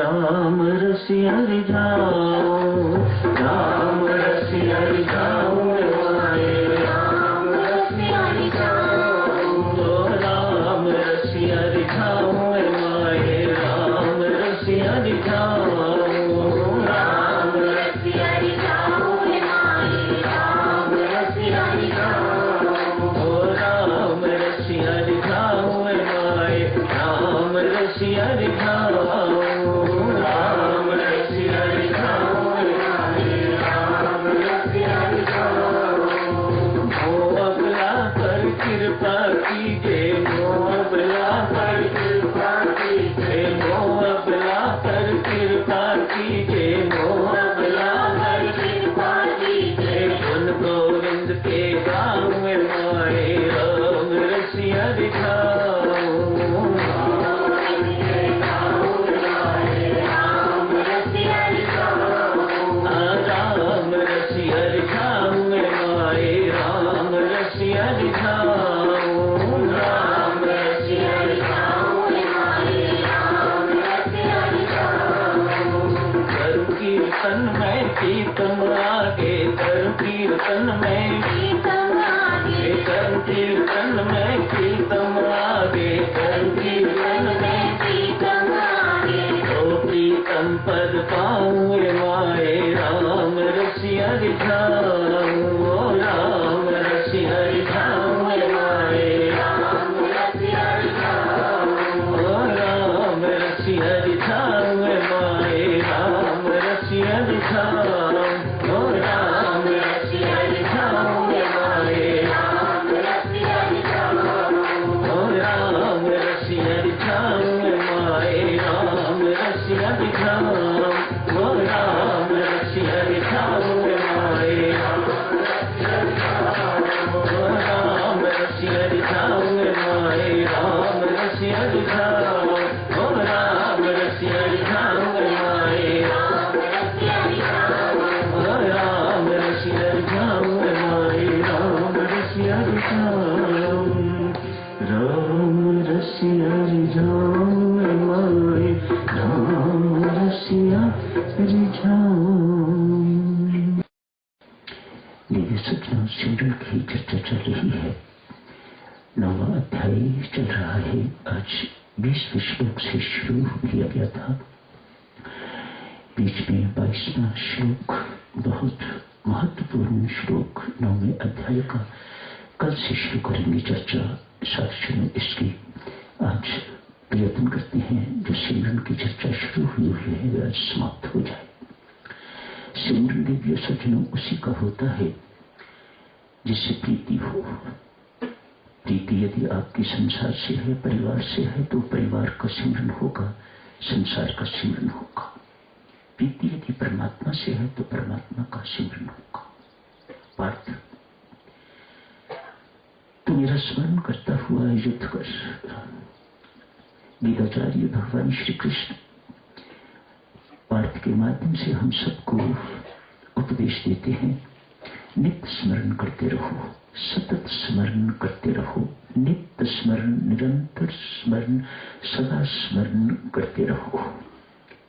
राम रसिया रिझाओ, राम रसिया रिझाओ माए, राम रसिया रिझाओ, राम रसिया रिझाओ माए, राम रसिया रिझाओ, राम रसिया रिझाओ माए, राम रसिया रिझाओ, राम रसिया रिझाओ माए, राम रसिया रिझाओ, राम रसिया रिझाओ माए, राम रसिया रिझाओ। मोअबला पर कृपा कीजिए, मोअबला पर कृपा कीजिए, मोअबला पर कृपा कीजिए, मोअबला पर कृपा कीजिए। गुण गोविंद के गाँव में माए, राम रसिया रिझाओ, राम रसिया रिझाओ, राम रसिया रिझाओ माए, राम रसिया रिझाओ, राम रसिया रिझाओ माए, राम रसिया रिझाओ। करूं कीर्तन में प्रीतम आगे, करूं कीर्तन में प्रीतम आगे, करूं कीर्तन में प्रीतम आगे, करूं कीर्तन में प्रीतम आगे। तो प्रीतम पद पाऊं माए, राम रसिया रिझाओ, राम रसिया रिझाओ माए, राम रसिया रिझाओ, राम रसिया रिझाओ माए, राम रसिया रिझाओ, राम रसिया रिझाओ माए, राम रसिया रिझाओ, राम रसिया रिझाओ माए, राम रसिया रिझाओ, राम रसिया रिझाओ माए, राम रसिया रिझाओ माए, राम रसिया रिझाओ, राम रसिया रिझाओ माए, राम रसिया रिझाओ, राम रसिया रिझाओ माए, राम रसिया रिझाओ, राम रसिया रिझाओ माए, राम रसिया रिझाओ। मेरे सज्जनों, सिमरन की चर्चा चल रही है। 9वां अध्याय चल रहा है। आज 20वें श्लोक से शुरू किया गया था। बीच में 22वां श्लोक, बहुत महत्वपूर्ण श्लोक 9वें अध्याय का, कल से शुरू करेंगे चर्चा। साथियों, इसकी आज प्रयत्न करते हैं जो सिमरन की चर्चा शुरू हुई है वह आज समाप्त हो जाए। सिमरन देवी सज्जनों उसी का होता है जिससे प्रीति हो। प्रीति यदि आपकी संसार से है, परिवार से है, तो परिवार का सिमरन होगा, संसार का सिमरन होगा। प्रीति यदि परमात्मा से है तो परमात्मा का सिमरन होगा। पार्थ, तू मेरा स्मरण करता हुआ युद्ध कर। गीताचार्य भगवान श्री कृष्ण पार्थ के माध्यम से हम सबको उपदेश देते हैं, नित्य स्मरण करते रहो, सतत स्मरण करते रहो, नित्य स्मरण, निरंतर स्मरण, सदा स्मरण करते रहो,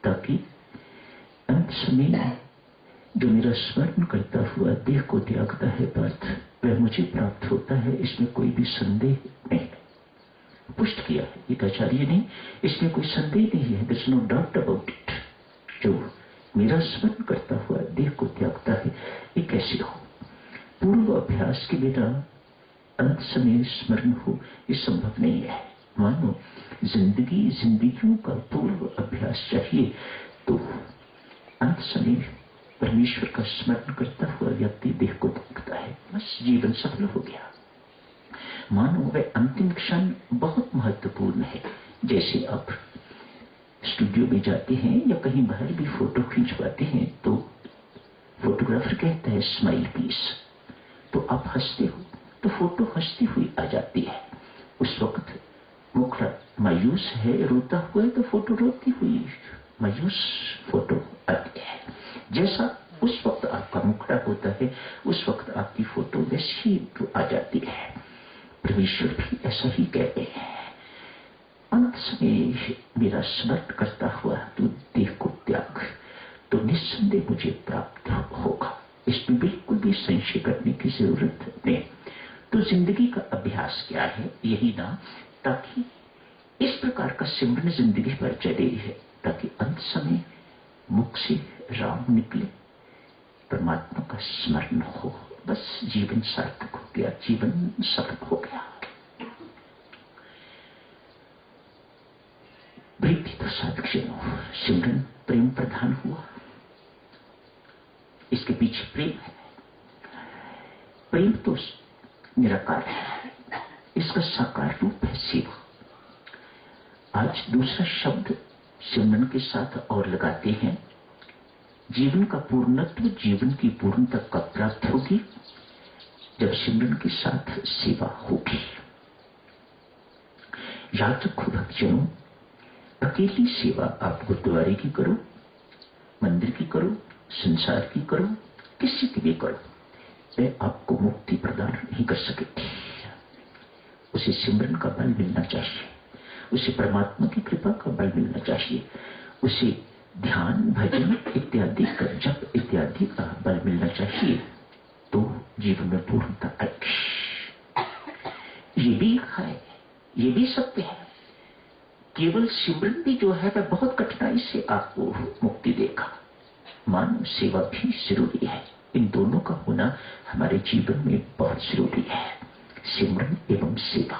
ताकि अंत समय जो मेरा स्मरण करता हुआ देह को त्यागता है पार्थ, वह मुझे प्राप्त होता है, इसमें कोई भी संदेह नहीं। पुष्ट किया है गीताचार्य ने, इसमें कोई संदेह नहीं है, there's no doubt about it। जो मेरा स्मरण करता हुआ देह को त्यागता है, ये कैसे हो? पूर्व अभ्यास के बिना अंत समय स्मरण हो, ये संभव नहीं है। मानो जिंदगियों का पूर्व अभ्यास चाहिए, तो अंत समय परमेश्वर का स्मरण करता हुआ व्यक्ति देह को त्यागता है, बस जीवन सफल हो गया। मानो वह अंतिम क्षण बहुत महत्वपूर्ण है। जैसे आप स्टूडियो में जाते हैं या कहीं बाहर भी फोटो खिंचवाते हैं, तो फोटोग्राफर कहता है स्माइल प्लीज, तो आप हंसते हो तो फोटो हंसती हुई आ जाती है। उस वक्त मुखड़ा मायूस है, रोता हुआ है, तो फोटो रोती हुई मायूस फोटो आती है। जैसा उस वक्त आपका मुखड़ा होता है, उस वक्त आपकी फोटो वैसी तो आ जाती है। परमेश्वर भी ऐसा ही कहते हैं, अंत समय मेरा स्मरण करता हुआ तू देह निस्संदेह मुझे प्राप्त होगा, इसमें बिल्कुल भी संशय करने की जरूरत नहीं। तो जिंदगी का अभ्यास क्या है? यही ना, ताकि इस प्रकार का सिमरन जिंदगी भर चले है, ताकि अंत समय मुख से राम निकले, परमात्मा का स्मरण हो, बस जीवन सार्थक हो गया, जीवन सफल हो गया। प्रीति तो साधक सिमरन प्रेम प्रधान हुआ, इसके पीछे प्रेम है। प्रेम तो निराकार है, इसका साकार रूप है सेवा। आज दूसरा शब्द सिमरन के साथ और लगाते हैं, जीवन का पूर्णत्व, जीवन की पूर्णता कब प्राप्त होगी? जब सिमरन के साथ सेवा होगी। याद रखो भक्तजनों, अकेली सेवा आप गुरुद्वारे की करो, मंदिर की करो, संसार की करो, किसी की भी करो, वह आपको मुक्ति प्रदान नहीं कर सकेगी। उसे सिमरन का बल मिलना चाहिए, उसे परमात्मा की कृपा का बल मिलना चाहिए, उसे ध्यान, भजन इत्यादि का, जप इत्यादि का बल मिलना चाहिए, तो जीवन में पूर्णता आएगी। ये भी है, ये भी सत्य है, केवल सिमरन भी जो है वह बहुत कठिनाई से आपको मुक्ति देगा। मानव सेवा भी जरूरी है, इन दोनों का होना हमारे जीवन में बहुत जरूरी है, सिमरन एवं सेवा।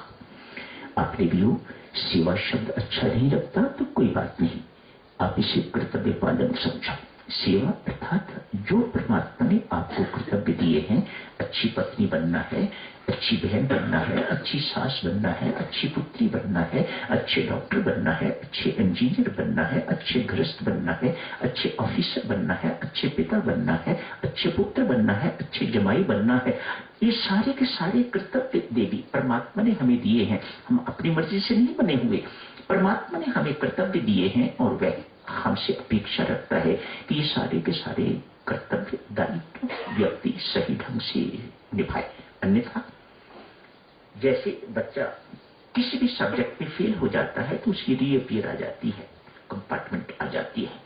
आपने भी सेवा शब्द अच्छा नहीं लगता तो कोई बात नहीं, आप इसे कर्तव्य पालन समझो। सेवा अर्थात जो परमात्मा ने आपको कर्तव्य दिए हैं, अच्छी पत्नी बनना है, अच्छी बहन बनना है, अच्छी सास बनना है, अच्छी पुत्री बनना है, अच्छे डॉक्टर बनना है, अच्छे इंजीनियर बनना है, अच्छे गृहस्थ बनना है, अच्छे ऑफिसर बनना है, अच्छे पिता बनना है, अच्छे पुत्र बनना है, अच्छे जमाई बनना है। ये सारे के सारे कर्तव्य देवी परमात्मा ने हमें दिए हैं, हम अपनी मर्जी से नहीं बने हुए। परमात्मा ने हमें कर्तव्य दिए हैं और वह हमसे अपेक्षा रखता है कि ये सारे के सारे कर्तव्य दायित्व व्यक्ति सही ढंग से निभाए। अन्यथा जैसे बच्चा किसी भी सब्जेक्ट में फेल हो जाता है तो उसकी रीअपियर आ जाती है, कंपार्टमेंट आ जाती है,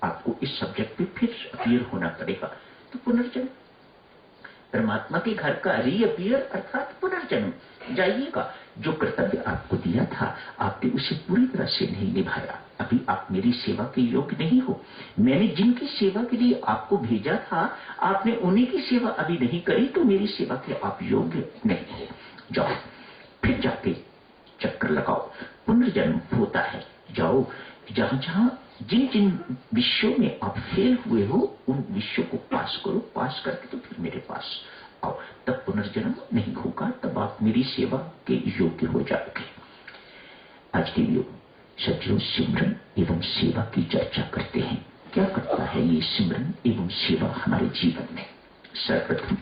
आपको इस सब्जेक्ट में फिर अपीयर होना पड़ेगा, तो पुनर्जन्म। परमात्मा के घर का रीअपियर अर्थात पुनर्जन्म। जाइएगा, जो कर्तव्य आपको दिया था आपने उसे पूरी तरह से नहीं निभाया, अभी आप मेरी सेवा के योग्य नहीं हो। मैंने जिनकी सेवा के लिए आपको भेजा था आपने उन्हीं की सेवा अभी नहीं करी, तो मेरी सेवा के आप योग्य नहीं हो। जाओ, फिर जाके चक्कर लगाओ, पुनर्जन्म होता है। जाओ, जहां जहां जिन जिन विषयों में आप फेल हुए हो उन विषयों को पास करो, पास करके तो फिर मेरे पास आओ, तब पुनर्जन्म नहीं होगा, तब आप मेरी सेवा के योग्य हो जाओगे। आज के लिए सज्जनों सिमरन एवं सेवा की चर्चा करते हैं। क्या करता है ये सिमरन एवं सेवा हमारे जीवन में? सर्वप्रथम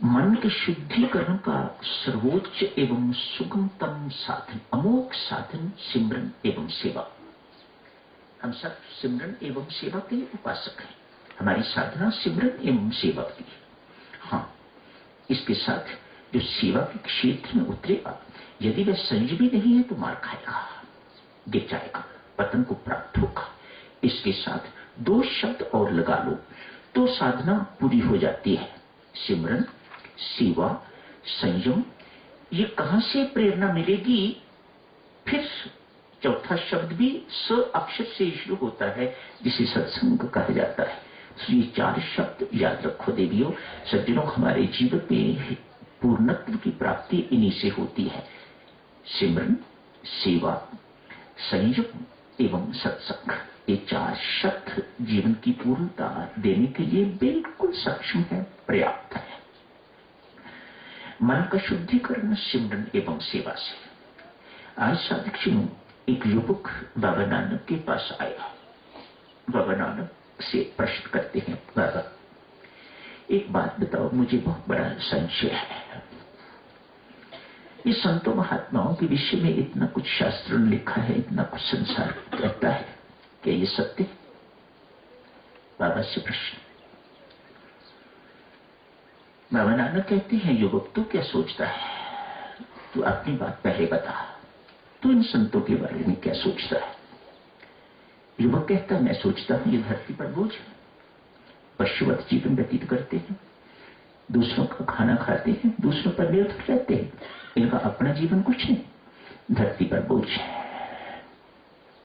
मन के शुद्धिकरण का सर्वोच्च एवं सुगमतम साधन, अमोघ साधन सिमरन एवं सेवा। हम सब सिमरन एवं सेवा के उपासक हैं, हमारी साधना सिमरन एवं सेवा की। हाँ, इसके साथ जो सेवा के क्षेत्र में उतरेगा, यदि वह संयमी नहीं है तो मार खाएगा, गिर जाएगा, पतन को प्राप्त होगा। इसके साथ दो शब्द और लगा लो तो साधना पूरी हो जाती है। सिमरन, सेवा, संयम, ये कहां से प्रेरणा मिलेगी? फिर चौथा शब्द भी स अक्षर से शुरू होता है जिसे सत्संग कहा जाता है। तो ये चार शब्द याद रखो देवियों, सज्जनों, हमारे जीवन में पूर्णत्व की प्राप्ति इन्हीं से होती है। सिमरन, सेवा, संयम एवं सत्संग, ये चार शब्द जीवन की पूर्णता देने के लिए बिल्कुल सक्षम है, पर्याप्त है। मन का शुद्धिकरण सिमरन एवं सेवा से। आज साधक एक युवक बाबा नानक के पास आया। बाबा नानक से प्रश्न करते हैं, बाबा एक बात बताओ, मुझे बहुत बड़ा संशय है। इस संतों महात्माओं के विषय में इतना कुछ शास्त्रों में लिखा है, इतना कुछ संसार कहता है, क्या ये सत्य? बाबा से प्रश्न। बाबा नानक कहते हैं, युवक तू क्या सोचता है? तू अपनी बात पहले बता, तू इन संतों के बारे में क्या सोचता है? युवक कहता है, मैं सोचता हूं ये धरती पर बोझ है, पशुवत जीवन व्यतीत करते हैं, दूसरों का खाना खाते हैं, दूसरों पर निर्भर रहते हैं, इनका अपना जीवन कुछ नहीं, धरती पर बोझ है।